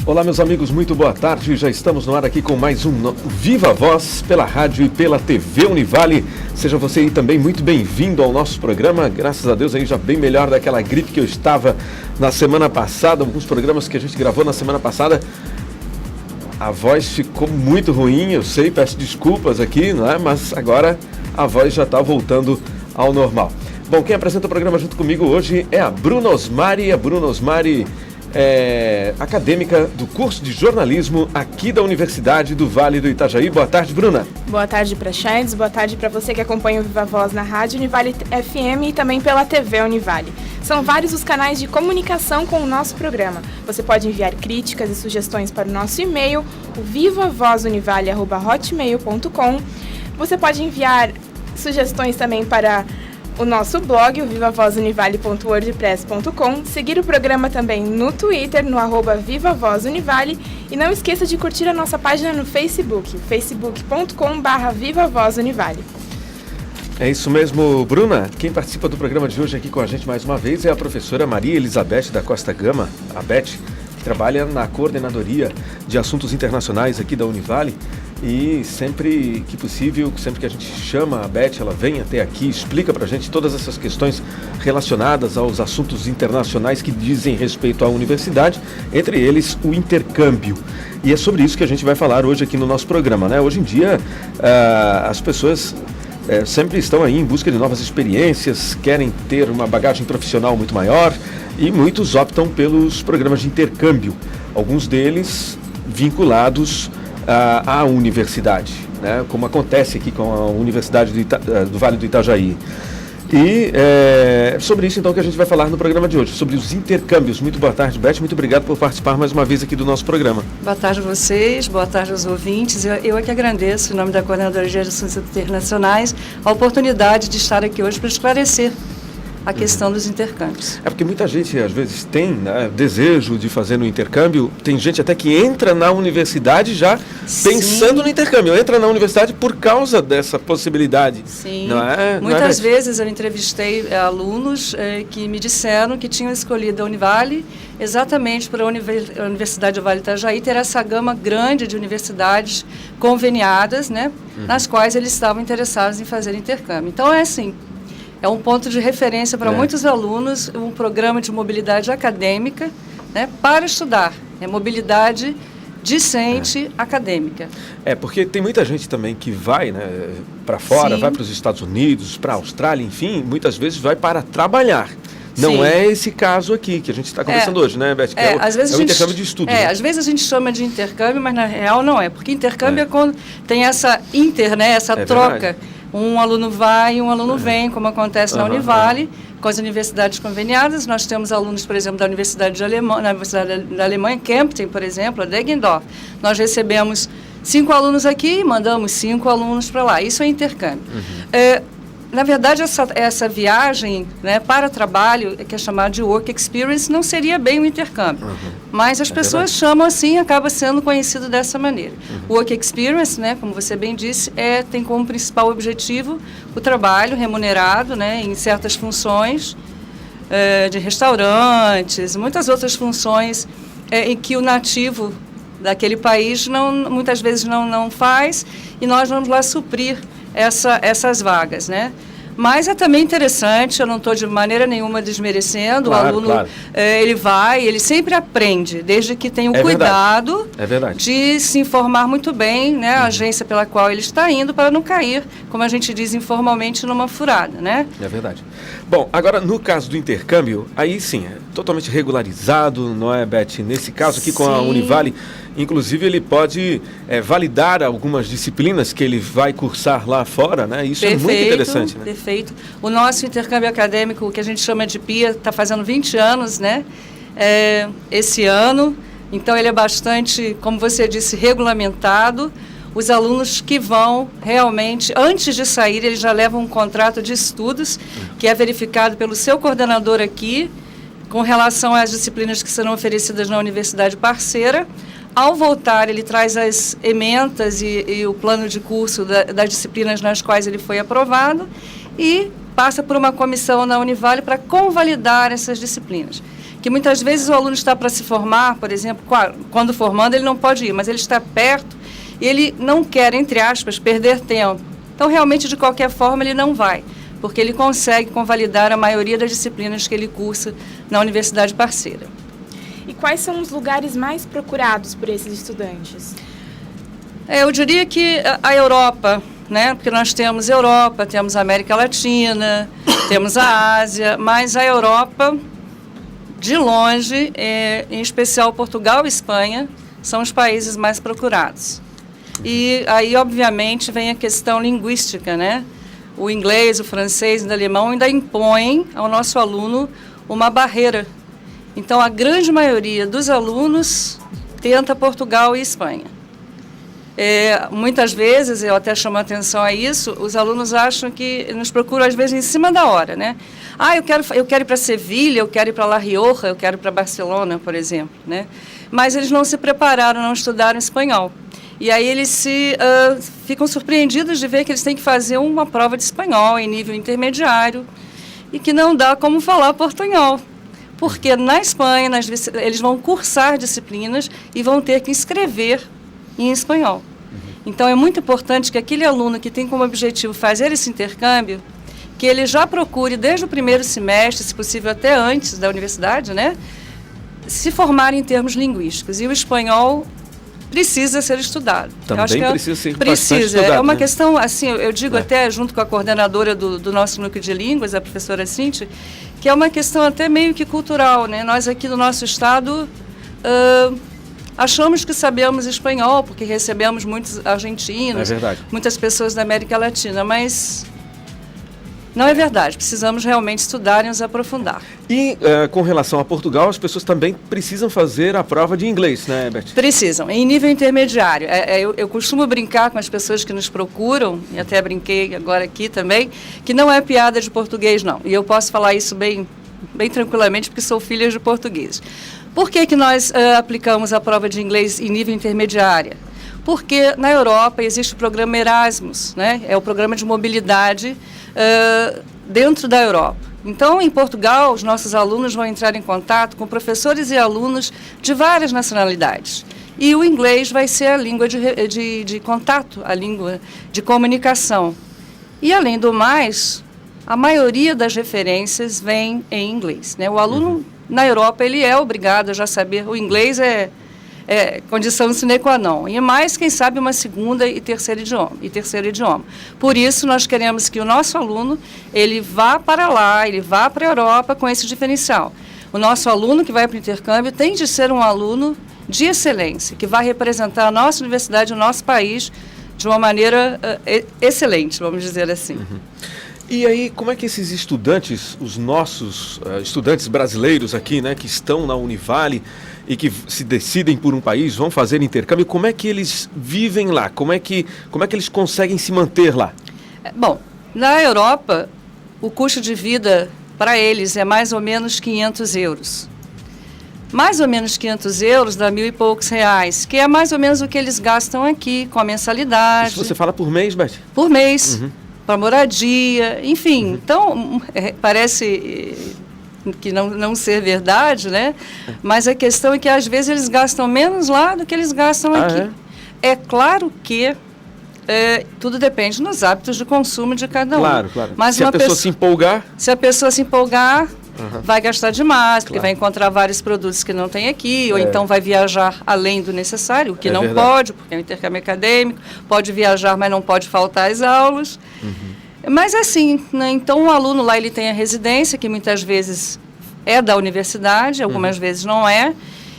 Olá, meus amigos, muito boa tarde. Já estamos no ar aqui com mais um Viva Voz pela rádio e pela TV Univale. Seja você aí também muito bem-vindo ao nosso programa. Graças a Deus aí já bem melhor daquela gripe que eu estava na semana passada. Alguns programas que a gente gravou na semana passada, a voz ficou muito ruim, eu sei, peço desculpas aqui, não é? Mas agora a voz já está voltando ao normal. Bom, quem apresenta o programa junto comigo hoje é a Bruna Osmari. A Bruna Osmari é acadêmica do curso de jornalismo aqui da Universidade do Vale do Itajaí. Boa tarde, Bruna. Boa tarde para Chandes, boa tarde para você que acompanha o Viva Voz na Rádio Univale FM e também pela TV Univale. São vários os canais de comunicação com o nosso programa. Você pode enviar críticas e sugestões para o nosso e-mail, o vivavozunivale@hotmail.com. Você pode enviar sugestões também para o nosso blog, o vivavozunivale.wordpress.com, seguir o programa também no Twitter, no @vivavozunivale, e não esqueça de curtir a nossa página no Facebook, facebook.com/vivavozunivale. É isso mesmo, Bruna. Quem participa do programa de hoje aqui com a gente mais uma vez é a professora Maria Elizabeth da Costa Gama, a Beth, que trabalha na coordenadoria de assuntos internacionais aqui da Univale. E sempre que possível, sempre que a gente chama a Beth, ela vem até aqui, explica pra gente todas essas questões relacionadas aos assuntos internacionais que dizem respeito à universidade, entre eles o intercâmbio. E é sobre isso que a gente vai falar hoje aqui no nosso programa, né? Hoje em dia, as pessoas sempre estão aí em busca de novas experiências, querem ter uma bagagem profissional muito maior e muitos optam pelos programas de intercâmbio, alguns deles vinculados à universidade, né? Como acontece aqui com a Universidade do Vale do Itajaí. E sobre isso então que a gente vai falar no programa de hoje, sobre os intercâmbios. Muito boa tarde, Beth, muito obrigado por participar mais uma vez aqui do nosso programa. Boa tarde a vocês, boa tarde aos ouvintes. Eu é que agradeço, em nome da Coordenadoria de Assuntos Internacionais, a oportunidade de estar aqui hoje para esclarecer a questão dos intercâmbios. É porque muita gente, às vezes, tem, né, desejo de fazer no intercâmbio. Tem gente até que entra na universidade já pensando no intercâmbio. Entra na universidade por causa dessa possibilidade. Sim. Muitas vezes eu entrevistei alunos que me disseram que tinham escolhido a Univale exatamente para a Universidade do Vale do Itajaí ter essa gama grande de universidades conveniadas, né, nas quais eles estavam interessados em fazer intercâmbio. Então, é assim, é um ponto de referência para muitos alunos, um programa de mobilidade acadêmica, né, para estudar. É mobilidade discente acadêmica. Porque tem muita gente também que vai, né, para fora, vai para os Estados Unidos, para a Austrália, enfim, muitas vezes vai para trabalhar. Não é esse caso aqui que a gente está conversando hoje, né, Beth? Que é o intercâmbio de estudo. Né? Às vezes a gente chama de intercâmbio, mas na real não é, porque intercâmbio é quando tem essa essa troca. Verdade. Um aluno vai e um aluno vem, como acontece na Univale, com as universidades conveniadas. Nós temos alunos, por exemplo, da Universidade da Alemanha, Kempten, por exemplo, a Deggendorf. Nós recebemos 5 alunos aqui e mandamos 5 alunos para lá. Isso é intercâmbio. Na verdade, essa viagem, né, para trabalho, que é chamada de work experience, não seria bem um intercâmbio. Mas as pessoas chamam assim, acaba sendo conhecido dessa maneira. Work experience, né, como você bem disse, tem como principal objetivo o trabalho remunerado, né, em certas funções de restaurantes, muitas outras funções em que o nativo daquele país muitas vezes não faz, e nós vamos lá suprir essas vagas, né? Mas é também interessante, eu não estou de maneira nenhuma desmerecendo, o aluno, ele sempre aprende, desde que tenha o cuidado de se informar muito bem, né, a agência pela qual ele está indo, para não cair, como a gente diz informalmente, numa furada, né? É verdade. Bom, agora no caso do intercâmbio, aí sim, é totalmente regularizado, não é, Beth? Nesse caso aqui com a Univale, inclusive ele pode validar algumas disciplinas que ele vai cursar lá fora, né? Isso é muito interessante, né? Perfeito. O nosso intercâmbio acadêmico, que a gente chama de PIA, está fazendo 20 anos, né? Esse ano. Então, ele é bastante, como você disse, regulamentado. Os alunos que vão realmente, antes de sair, eles já levam um contrato de estudos, que é verificado pelo seu coordenador aqui, com relação às disciplinas que serão oferecidas na universidade parceira. Ao voltar, ele traz as ementas e o plano de curso das disciplinas nas quais ele foi aprovado e passa por uma comissão na Univale para convalidar essas disciplinas, que muitas vezes o aluno está para se formar, por exemplo, quando formando ele não pode ir, mas ele está perto e ele não quer, entre aspas, perder tempo. Então, realmente, de qualquer forma, ele não vai, porque ele consegue convalidar a maioria das disciplinas que ele cursa na universidade parceira. E quais são os lugares mais procurados por esses estudantes? Eu diria que a Europa, né? Porque nós temos Europa, temos a América Latina, temos a Ásia, mas a Europa, de longe, em especial Portugal e Espanha, são os países mais procurados. E aí, obviamente, vem a questão linguística, né? O inglês, o francês e o alemão ainda impõem ao nosso aluno uma barreira. Então, a grande maioria dos alunos tenta Portugal e Espanha. Muitas vezes, eu até chamo a atenção a isso, os alunos acham que nos procuram, às vezes, em cima da hora, né? Eu quero ir para Sevilha, eu quero ir para La Rioja, eu quero ir para Barcelona, por exemplo, né? Mas eles não se prepararam, não estudaram espanhol. E aí eles ficam surpreendidos de ver que eles têm que fazer uma prova de espanhol em nível intermediário e que não dá como falar portunhol. Porque na Espanha eles vão cursar disciplinas e vão ter que escrever em espanhol. Então, é muito importante que aquele aluno que tem como objetivo fazer esse intercâmbio, que ele já procure desde o primeiro semestre, se possível até antes da universidade, né, se formar em termos linguísticos. E o espanhol precisa ser estudado. Também precisa ser precisa. Estudado, é uma né? questão, assim, eu digo até junto com a coordenadora do nosso núcleo de línguas, a professora Cíntia, que é uma questão até meio que cultural, né? Nós aqui no nosso estado achamos que sabemos espanhol, porque recebemos muitos argentinos, muitas pessoas da América Latina, mas não é verdade. Precisamos realmente estudar e nos aprofundar. E com relação a Portugal, as pessoas também precisam fazer a prova de inglês, né, Beth? Precisam, em nível intermediário. Eu costumo brincar com as pessoas que nos procuram, e até brinquei agora aqui também, que não é piada de português, não. E eu posso falar isso bem tranquilamente, porque sou filha de portugueses. Por que nós aplicamos a prova de inglês em nível intermediário? Porque na Europa existe o programa Erasmus, né? É o programa de mobilidade dentro da Europa. Então, em Portugal, os nossos alunos vão entrar em contato com professores e alunos de várias nacionalidades. E o inglês vai ser a língua de contato, a língua de comunicação. E, além do mais, a maioria das referências vem em inglês, né? O aluno, na Europa, ele é obrigado a já saber. O inglês é condição sine qua non. E mais, quem sabe, uma segunda e terceiro idioma. Por isso, nós queremos que o nosso aluno, ele vá para lá, ele vá para a Europa com esse diferencial. O nosso aluno que vai para o intercâmbio tem de ser um aluno de excelência, que vai representar a nossa universidade, o nosso país, de uma maneira excelente, vamos dizer assim. E aí, como é que esses estudantes, os nossos estudantes brasileiros aqui, né, que estão na Univale e que se decidem por um país, vão fazer intercâmbio, como é que eles vivem lá? Como é que eles conseguem se manter lá? Bom, na Europa, o custo de vida para eles é mais ou menos 500 euros. Mais ou menos 500 euros dá R$1.000 e poucos, que é mais ou menos o que eles gastam aqui com a mensalidade. Isso você fala por mês, Beth? Por mês. Para moradia, enfim. Então, parece que não ser verdade, né? Mas a questão é que, às vezes, eles gastam menos lá do que eles gastam aqui. É claro que tudo depende dos hábitos de consumo de cada um. Claro. Mas se a pessoa se empolgar... Se a pessoa se empolgar, vai gastar demais, porque vai encontrar vários produtos que não tem aqui, ou então vai viajar além do necessário, o que não pode, porque é um intercâmbio acadêmico, pode viajar, mas não pode faltar às aulas. Mas assim, né, então o aluno lá ele tem a residência, que muitas vezes é da universidade, algumas vezes não é,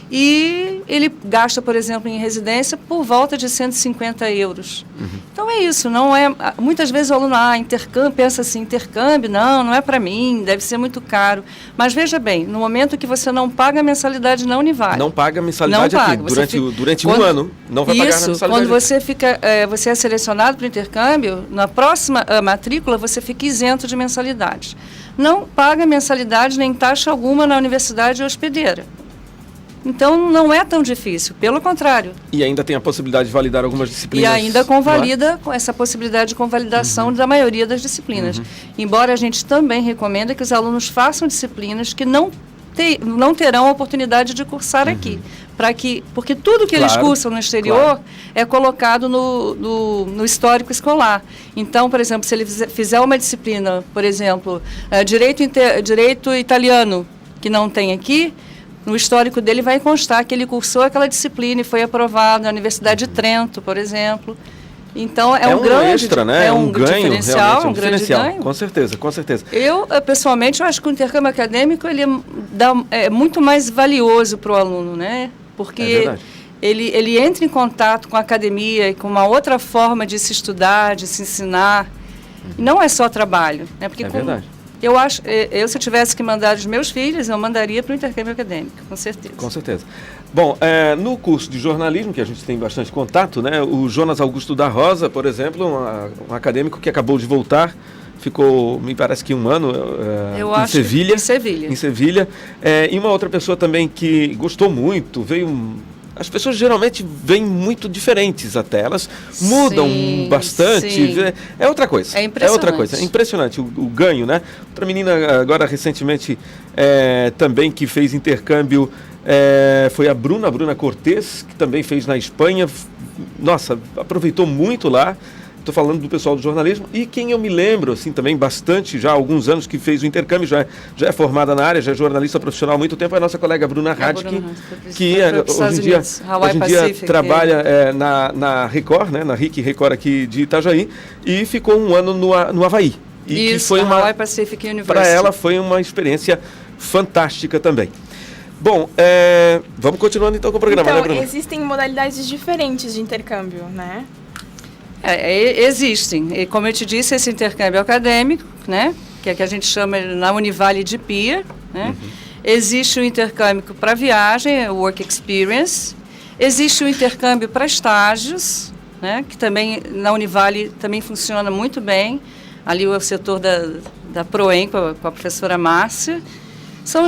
e ele gasta, por exemplo, em residência por volta de 150 euros. Então é isso, não é... Muitas vezes o aluno, intercâmbio, pensa assim, intercâmbio, não é para mim, deve ser muito caro. Mas veja bem, no momento que você não paga a mensalidade na Univale... Não paga a mensalidade aqui, durante um ano, não vai pagar a mensalidade. Quando você é selecionado para o intercâmbio, na próxima matrícula você fica isento de mensalidade. Não paga mensalidade nem taxa alguma na universidade hospedeira. Então, não é tão difícil, pelo contrário. E ainda tem a possibilidade de validar algumas disciplinas. E ainda convalida com essa possibilidade de convalidação da maioria das disciplinas. Embora a gente também recomenda que os alunos façam disciplinas que não não terão a oportunidade de cursar aqui. Porque tudo que eles cursam no exterior é colocado no histórico escolar. Então, por exemplo, se ele fizer uma disciplina, por exemplo, direito italiano, que não tem aqui, no histórico dele vai constar que ele cursou aquela disciplina e foi aprovado na Universidade de Trento, por exemplo. Então, é um grande extra, né? É um ganho, diferencial, um grande ganho. Com certeza, com certeza. Eu, pessoalmente, eu acho que o intercâmbio acadêmico ele é muito mais valioso para o aluno, né? Porque ele entra em contato com a academia e com uma outra forma de se estudar, de se ensinar. E não é só trabalho, né? Porque verdade. Se eu tivesse que mandar os meus filhos, eu mandaria para o intercâmbio acadêmico, com certeza. Com certeza. Bom, no curso de jornalismo, que a gente tem bastante contato, né? O Jonas Augusto da Rosa, por exemplo, um acadêmico que acabou de voltar, ficou, me parece que 1 ano em Sevilha. Em Sevilha. E uma outra pessoa também que gostou muito, as pessoas geralmente vêm muito diferentes até, elas mudam bastante, sim. É outra coisa. É impressionante. É impressionante o ganho, né? Outra menina agora recentemente também que fez intercâmbio foi a Bruna Cortez, que também fez na Espanha. Nossa, aproveitou muito lá. Estou falando do pessoal do jornalismo. E quem eu me lembro, assim, também bastante, já há alguns anos que fez o intercâmbio, já é formada na área, já é jornalista profissional há muito tempo, é a nossa colega Bruna Radke, que hoje em dia trabalha na Record, né, na RIC Record aqui de Itajaí, e ficou 1 ano no Havaí. E isso, que foi Hawaii Pacific University. Para ela foi uma experiência fantástica também. Bom, vamos continuando então com o programa, né, Bruna? Existem modalidades diferentes de intercâmbio, né? Existem. E, como eu te disse, esse intercâmbio acadêmico, né, que é que a gente chama na Univale de PIA, né? Existe o intercâmbio para viagem, o Work Experience. Existe o intercâmbio para estágios, né, que também na Univale também funciona muito bem. Ali o setor da Proem, com a professora Márcia.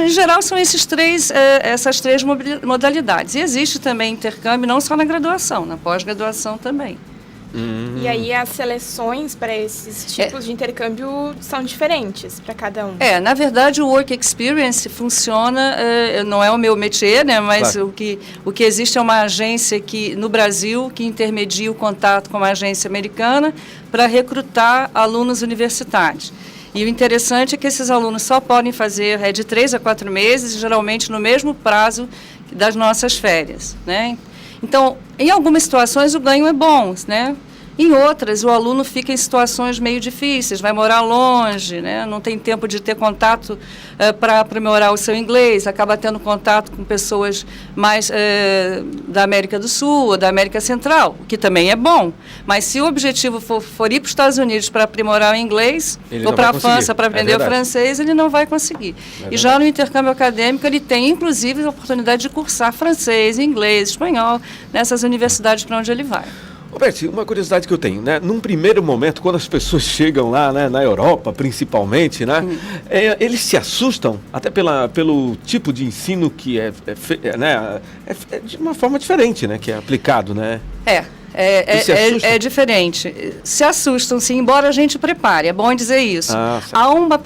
Em geral, são essas três modalidades. E existe também intercâmbio não só na graduação, na pós-graduação também. E aí as seleções para esses tipos de intercâmbio são diferentes para cada um? Na verdade, o Work Experience funciona, não é o meu métier, né, mas claro. o que existe é uma agência no Brasil que intermedia o contato com uma agência americana para recrutar alunos universitários. E o interessante é que esses alunos só podem fazer de 3 a 4 meses, geralmente no mesmo prazo das nossas férias, né? Então, em algumas situações o ganho é bom, né? Em outras, o aluno fica em situações meio difíceis, vai morar longe, né? Não tem tempo de ter contato para aprimorar o seu inglês, acaba tendo contato com pessoas mais da América do Sul ou da América Central, o que também é bom. Mas se o objetivo for ir para os Estados Unidos para aprimorar o inglês, ou para a França para aprender o francês, ele não vai conseguir. E já no intercâmbio acadêmico, ele tem, inclusive, a oportunidade de cursar francês, inglês, espanhol, nessas universidades para onde ele vai. Roberto, uma curiosidade que eu tenho, né? Num primeiro momento, quando as pessoas chegam lá, né, na Europa, principalmente, né, eles se assustam, até pelo tipo de ensino que é de uma forma diferente, né, que é aplicado, né? É diferente. Se assustam, sim, embora a gente prepare, é bom dizer isso. Há uma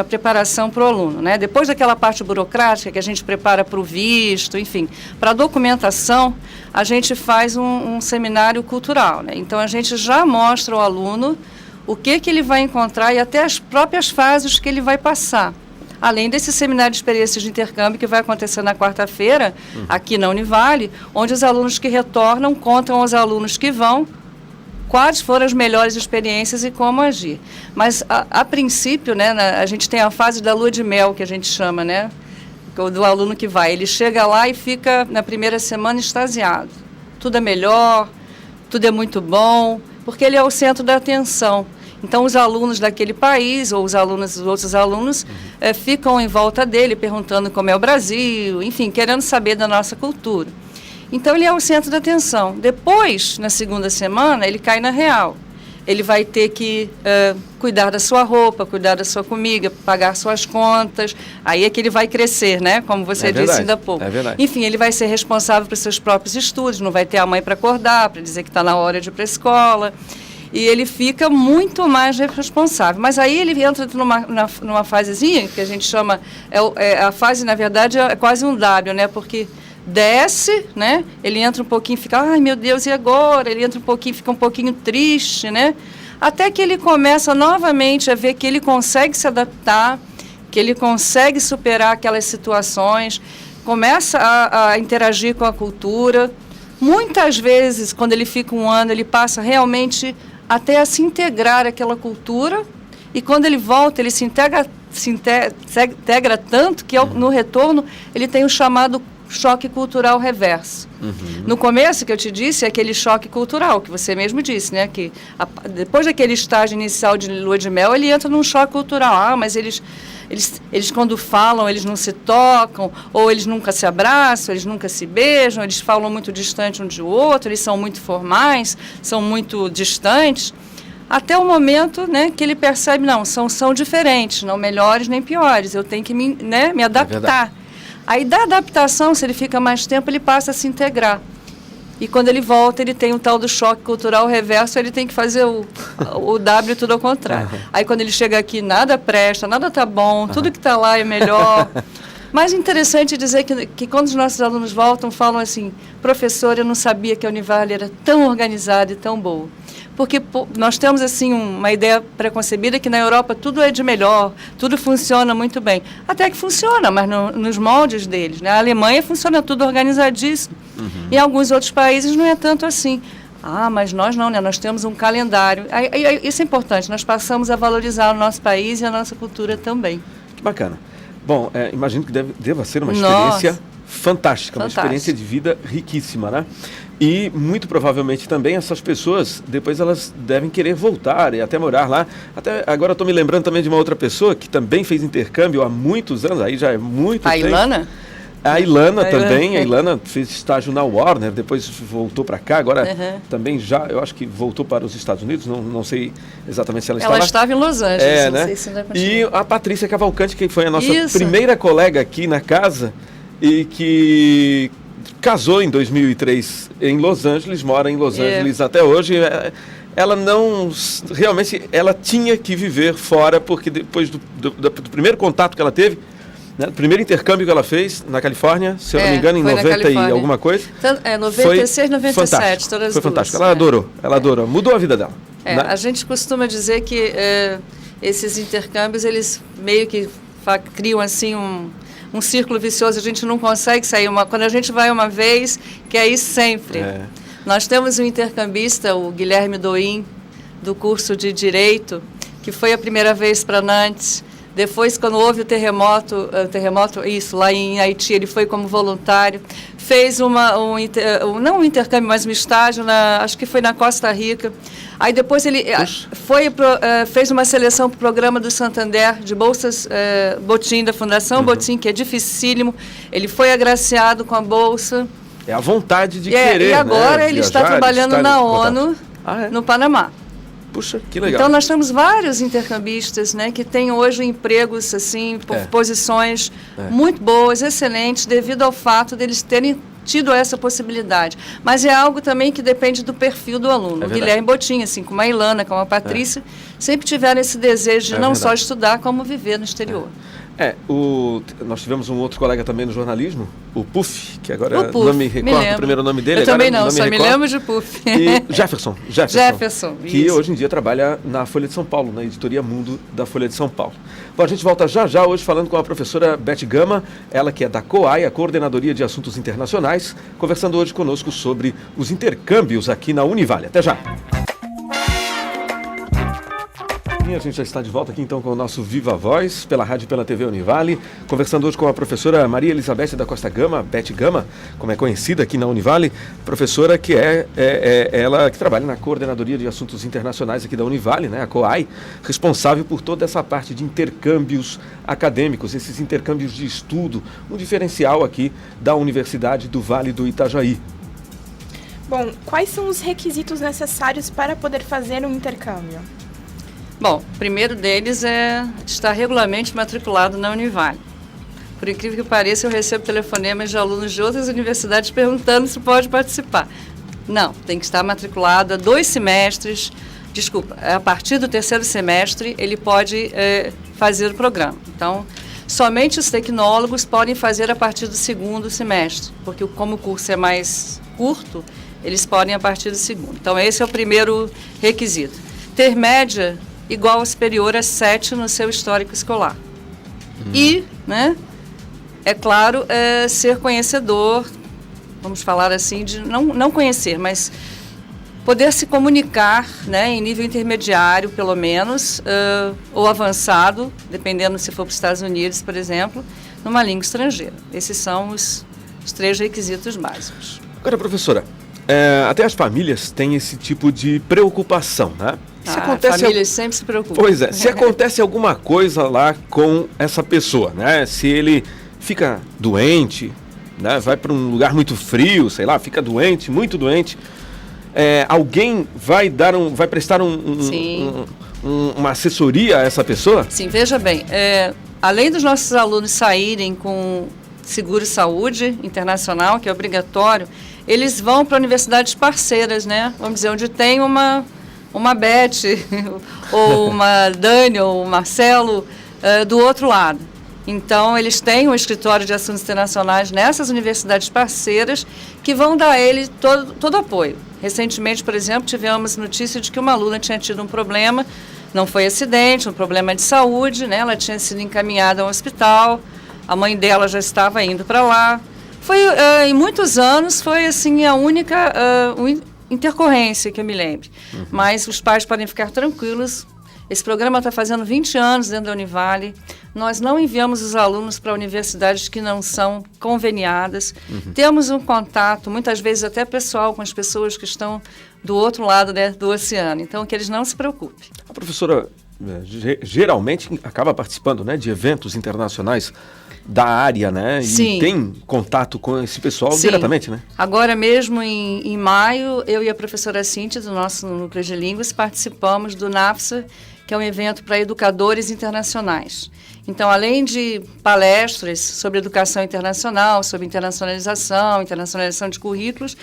preparação para o aluno, né? Depois daquela parte burocrática que a gente prepara para o visto, enfim, para a documentação, a gente faz um seminário cultural, né? Então, a gente já mostra ao aluno o que ele vai encontrar e até as próprias fases que ele vai passar. Além desse seminário de experiências de intercâmbio que vai acontecer na quarta-feira, aqui na Univale, onde os alunos que retornam contam aos alunos que vão quais foram as melhores experiências e como agir. Mas, a princípio, né, a gente tem a fase da lua de mel, que a gente chama, né, do aluno que vai. Ele chega lá e fica, na primeira semana, extasiado. Tudo é melhor, tudo é muito bom, porque ele é o centro da atenção. Então, os alunos daquele país, ou os outros alunos, ficam em volta dele, perguntando como é o Brasil, enfim, querendo saber da nossa cultura. Então, ele é o centro da atenção. Depois, na segunda semana, ele cai na real. Ele vai ter que cuidar da sua roupa, cuidar da sua comida, pagar suas contas. Aí é que ele vai crescer, né? Como você disse ainda há pouco. Enfim, ele vai ser responsável pelos seus próprios estudos, não vai ter a mãe para acordar, para dizer que está na hora de ir para a escola. e ele fica muito mais responsável. Mas aí ele entra numa fasezinha que a gente chama, a fase, na verdade, é quase um W, né? Porque desce, né? Ele entra um pouquinho, fica, ai meu Deus, e agora? Ele entra um pouquinho, fica um pouquinho triste, né? Até que ele começa novamente a ver que ele consegue se adaptar, que ele consegue superar aquelas situações, começa a interagir com a cultura. Muitas vezes, quando ele fica um ano, ele passa realmente até a se integrar àquela cultura, e quando ele volta, ele se integra tanto que no retorno ele tem o chamado choque cultural reverso. No começo, que eu te disse, é aquele choque cultural, que você mesmo disse, né? Que depois daquele estágio inicial de lua de mel, ele entra num choque cultural. Ah, mas eles quando falam, eles não se tocam, ou eles nunca se abraçam, eles nunca se beijam, eles falam muito distante um do outro, eles são muito formais, são muito distantes, até o momento, né, que ele percebe, não, são diferentes, não melhores nem piores, eu tenho que me adaptar. Aí, da adaptação, se ele fica mais tempo, ele passa a se integrar. E quando ele volta, ele tem um tal do choque cultural reverso, ele tem que fazer o W tudo ao contrário. Aí, quando ele chega aqui, nada presta, nada está bom, tudo que está lá é melhor. Mas interessante dizer que quando os nossos alunos voltam, falam assim, professor, eu não sabia que a Univale era tão organizada e tão boa. Porque nós temos assim uma ideia preconcebida que na Europa tudo é de melhor, tudo funciona muito bem. Até que funciona, mas nos moldes deles. Né? A Alemanha funciona tudo organizadíssimo. Em alguns outros países não é tanto assim. Ah, mas nós não, né? Nós temos um calendário. Isso é importante, nós passamos a valorizar o nosso país e a nossa cultura também. Que bacana. Bom, imagino que deva ser uma experiência fantástica, uma experiência de vida riquíssima, né? E muito provavelmente também essas pessoas, depois elas devem querer voltar e até morar lá. Até agora estou me lembrando também de uma outra pessoa que também fez intercâmbio há muitos anos, aí já é muito tempo. A Ilana? A Ilana também, a Ilana fez estágio na Warner, depois voltou para cá, agora também eu acho que voltou para os Estados Unidos, não sei exatamente se ela está lá. Ela estava em Los Angeles, não né? sei se ainda continua. E a Patrícia Cavalcante, que foi a nossa primeira colega aqui na casa e que casou em 2003 em Los Angeles, mora em Los Angeles até hoje. Ela não, realmente, ela tinha que viver fora, porque depois do primeiro contato que ela teve, né, o primeiro intercâmbio que ela fez na Califórnia, se eu não me engano, em 90 e alguma coisa. 96, 97, todas as Foi fantástico. Ela adorou, mudou a vida dela. Né? A gente costuma dizer que esses intercâmbios, eles meio que criam assim um círculo vicioso, a gente não consegue sair. Quando a gente vai uma vez, quer ir sempre. Nós temos um intercambista, o Guilherme Doim, do curso de Direito, que foi a primeira vez para Nantes. Depois, quando houve o terremoto, lá em Haiti, ele foi como voluntário, fez não um intercâmbio, mas um estágio, acho que foi na Costa Rica. Aí depois ele fez uma seleção para o programa do Santander, de bolsas Botim, da Fundação Botim, que é dificílimo. Ele foi agraciado com a bolsa. É a vontade de querer, e agora ele está trabalhando na ONU, no Panamá. Puxa, que legal. Então, nós temos vários intercambistas, né, que têm hoje empregos, assim, por posições muito boas, excelentes, devido ao fato deles terem tido essa possibilidade. Mas é algo também que depende do perfil do aluno. O Guilherme Botim, assim como a Ilana, como a Patrícia, sempre tiveram esse desejo de não só estudar, como viver no exterior. Nós tivemos um outro colega também no jornalismo, o Puff, que agora não me recordo o primeiro nome dele. Eu também não, só me lembro de Puff. E Jefferson, que isso. hoje em dia trabalha na Folha de São Paulo, na editoria Mundo da Folha de São Paulo. Bom, a gente volta já hoje falando com a professora Beth Gama, ela que é da COAI, a Coordenadoria de Assuntos Internacionais, conversando hoje conosco sobre os intercâmbios aqui na Univale. Até já! A gente já está de volta aqui então com o nosso Viva Voz, pela rádio e pela TV Univale, conversando hoje com a professora Maria Elizabeth da Costa Gama, Beth Gama, como é conhecida aqui na Univale, professora que ela que trabalha na Coordenadoria de Assuntos Internacionais aqui da Univale, né, a COAI, responsável por toda essa parte de intercâmbios acadêmicos, esses intercâmbios de estudo, um diferencial aqui da Universidade do Vale do Itajaí. Bom, quais são os requisitos necessários para poder fazer um intercâmbio? Bom, o primeiro deles é estar regularmente matriculado na Univale. Por incrível que pareça, eu recebo telefonemas de alunos de outras universidades perguntando se pode participar. Não, tem que estar matriculado há 2 semestres a partir do terceiro semestre, ele pode fazer o programa. Então, somente os tecnólogos podem fazer a partir do segundo semestre, porque como o curso é mais curto, eles podem a partir do segundo. Então, esse é o primeiro requisito. Ter média igual ou superior a 7 no seu histórico escolar. E, né, é claro, ser conhecedor, vamos falar assim, de não conhecer, mas poder se comunicar, né, em nível intermediário, pelo menos, ou avançado, dependendo se for para os Estados Unidos, por exemplo, numa língua estrangeira. Esses são os 3 requisitos básicos. Agora, professora, até as famílias têm esse tipo de preocupação, né? Famílias sempre se preocupam. Pois é, se acontece alguma coisa lá com essa pessoa, né? Se ele fica doente, né? Vai para um lugar muito frio, sei lá, fica doente, muito doente, alguém vai prestar uma assessoria a essa pessoa? Sim, veja bem, além dos nossos alunos saírem com seguro-saúde internacional, que é obrigatório, eles vão para universidades parceiras, né? Vamos dizer, onde tem uma Beth, ou uma Dani, ou um Marcelo, do outro lado. Então, eles têm um escritório de assuntos internacionais nessas universidades parceiras que vão dar a ele todo apoio. Recentemente, por exemplo, tivemos notícia de que uma aluna tinha tido um problema, não foi acidente, um problema de saúde, né? Ela tinha sido encaminhada a um hospital, a mãe dela já estava indo para lá. Em muitos anos, foi assim a única intercorrência que eu me lembre. Mas os pais podem ficar tranquilos. Esse programa está fazendo 20 anos dentro da Univale. Nós não enviamos os alunos para universidades que não são conveniadas. Temos um contato, muitas vezes até pessoal, com as pessoas que estão do outro lado, né, do oceano. Então, que eles não se preocupem. A professora geralmente acaba participando, né, de eventos internacionais da área, né? Sim. E tem contato com esse pessoal diretamente, né? Agora mesmo, em maio, eu e a professora Cíntia, do nosso Núcleo de Línguas, participamos do NAFSA, que é um evento para educadores internacionais. Então, além de palestras sobre educação internacional, sobre internacionalização de currículos,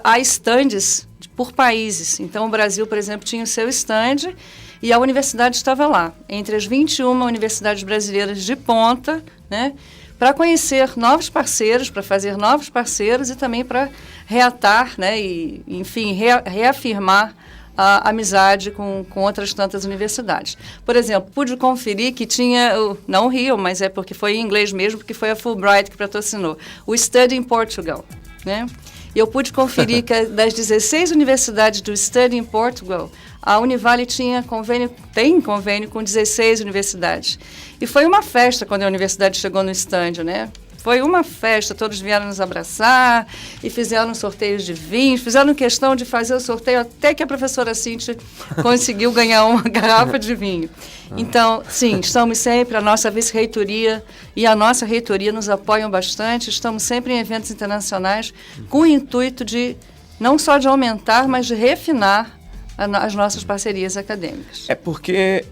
há estandes por países. Então, o Brasil, por exemplo, tinha o seu estande e a universidade estava lá, entre as 21 universidades brasileiras de ponta, né, para conhecer novos parceiros, para fazer novos parceiros e também para reatar, né, e, enfim, reafirmar a amizade com outras tantas universidades. Por exemplo, pude conferir que tinha, não o Rio, mas é porque foi em inglês mesmo, porque foi a Fulbright que patrocinou, o Study in Portugal, né? E eu pude conferir que das 16 universidades do Study in Portugal, a Univale tem convênio com 16 universidades. E foi uma festa quando a universidade chegou no estande, né? Foi uma festa, todos vieram nos abraçar e fizeram sorteios de vinhos, fizeram questão de fazer o sorteio até que a professora Cíntia conseguiu ganhar uma garrafa de vinho. Então, sim, estamos sempre, a nossa vice-reitoria e a nossa reitoria nos apoiam bastante, estamos sempre em eventos internacionais com o intuito de, não só de aumentar, mas de refinar as nossas parcerias acadêmicas. É porque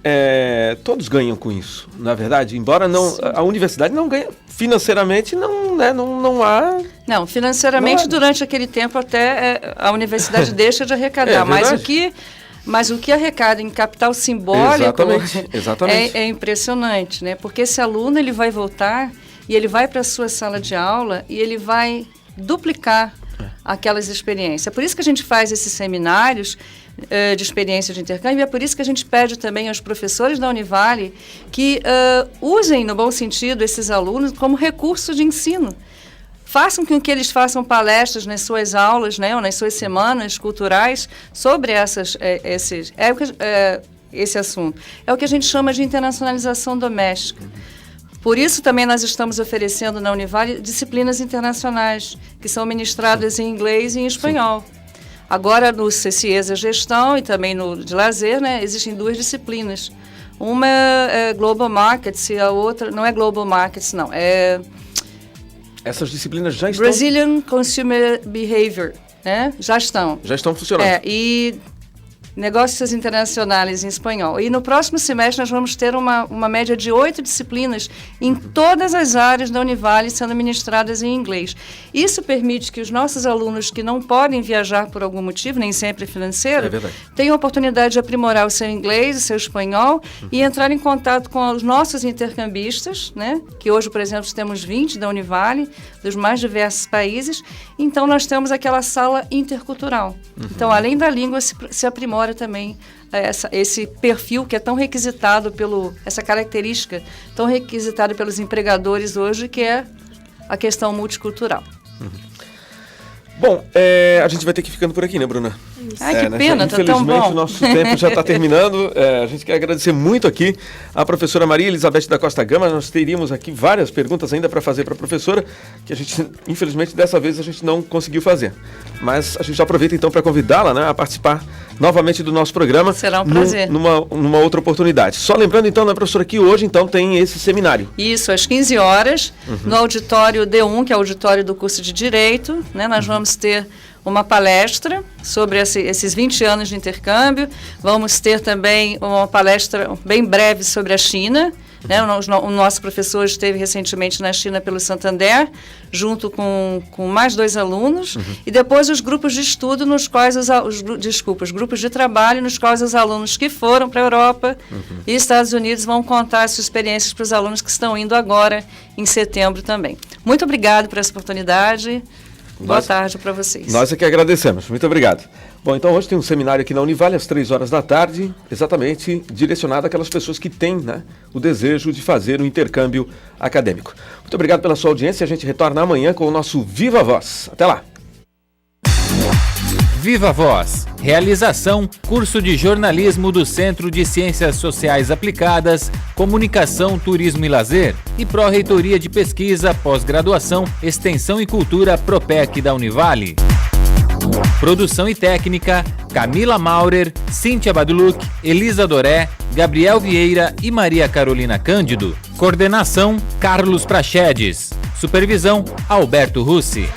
todos ganham com isso, na verdade, embora a universidade não ganhe financeiramente, não há... Não, financeiramente, durante aquele tempo até a universidade deixa de arrecadar, mas o que arrecada em capital simbólico exatamente. É impressionante, né? Porque esse aluno ele vai voltar e ele vai para a sua sala de aula e ele vai duplicar aquelas experiências. É por isso que a gente faz esses seminários de experiência de intercâmbio, e é por isso que a gente pede também aos professores da Univale que usem, no bom sentido, esses alunos como recurso de ensino. Façam com que eles façam palestras nas suas aulas, né, ou nas suas semanas culturais sobre esse assunto. É o que a gente chama de internacionalização doméstica. Por isso, também nós estamos oferecendo na Univale disciplinas internacionais, que são ministradas em inglês e em espanhol. Sim. Agora, no CCIESA Gestão e também no de Lazer, né, existem 2 disciplinas. Uma é Global Markets e a outra não é Global Markets, não. Essas disciplinas já estão... Brazilian Consumer Behavior, né? Já estão. Já estão funcionando. E Negócios Internacionais em espanhol. E no próximo semestre nós vamos ter uma média de 8 disciplinas em todas as áreas da Univale sendo ministradas em inglês. Isso permite que os nossos alunos que não podem viajar por algum motivo, nem sempre financeiro, tenham a oportunidade de aprimorar o seu inglês, o seu espanhol e entrar em contato com os nossos intercambistas, né? Que hoje, por exemplo, temos 20 da Univale, dos mais diversos países. Então, nós temos aquela sala intercultural. Então, além da língua, se aprimora também esse perfil que é tão requisitado essa característica tão requisitada pelos empregadores hoje, que é a questão multicultural. Bom, a gente vai ter que ir ficando por aqui, né, Bruna? Ai, que pena, tá tão bom. Infelizmente, o nosso tempo já está terminando. A gente quer agradecer muito aqui a professora Maria Elizabeth da Costa Gama. Nós teríamos aqui várias perguntas ainda para fazer para a professora, que a gente, infelizmente, dessa vez a gente não conseguiu fazer. Mas a gente já aproveita então para convidá-la, né, a participar novamente do nosso programa. Será um prazer. Numa outra oportunidade. Só lembrando então, né, professora, que hoje então tem esse seminário. Isso, às 15 horas, no auditório D1, que é o auditório do curso de Direito, né, nós vamos ter uma palestra sobre esses 20 anos de intercâmbio. Vamos ter também uma palestra bem breve sobre a China. Né? O nosso professor esteve recentemente na China pelo Santander, junto com mais 2 alunos. E depois os grupos de estudo nos quais os grupos de trabalho nos quais os alunos que foram para a Europa e Estados Unidos vão contar as suas experiências para os alunos que estão indo agora em setembro também. Muito obrigado por essa oportunidade. Boa tarde para vocês. Nós é que agradecemos. Muito obrigado. Bom, então hoje tem um seminário aqui na Univale às 3 horas da tarde, exatamente direcionado àquelas pessoas que têm, né, o desejo de fazer um intercâmbio acadêmico. Muito obrigado pela sua audiência. A gente retorna amanhã com o nosso Viva Voz. Até lá. Viva Voz. Realização, curso de jornalismo do Centro de Ciências Sociais Aplicadas, Comunicação, Turismo e Lazer e Pró-Reitoria de Pesquisa, Pós-Graduação, Extensão e Cultura Propec da Univale. Produção e técnica, Camila Maurer, Cíntia Baduluc, Elisa Doré, Gabriel Vieira e Maria Carolina Cândido. Coordenação, Carlos Prachedes. Supervisão, Alberto Russi.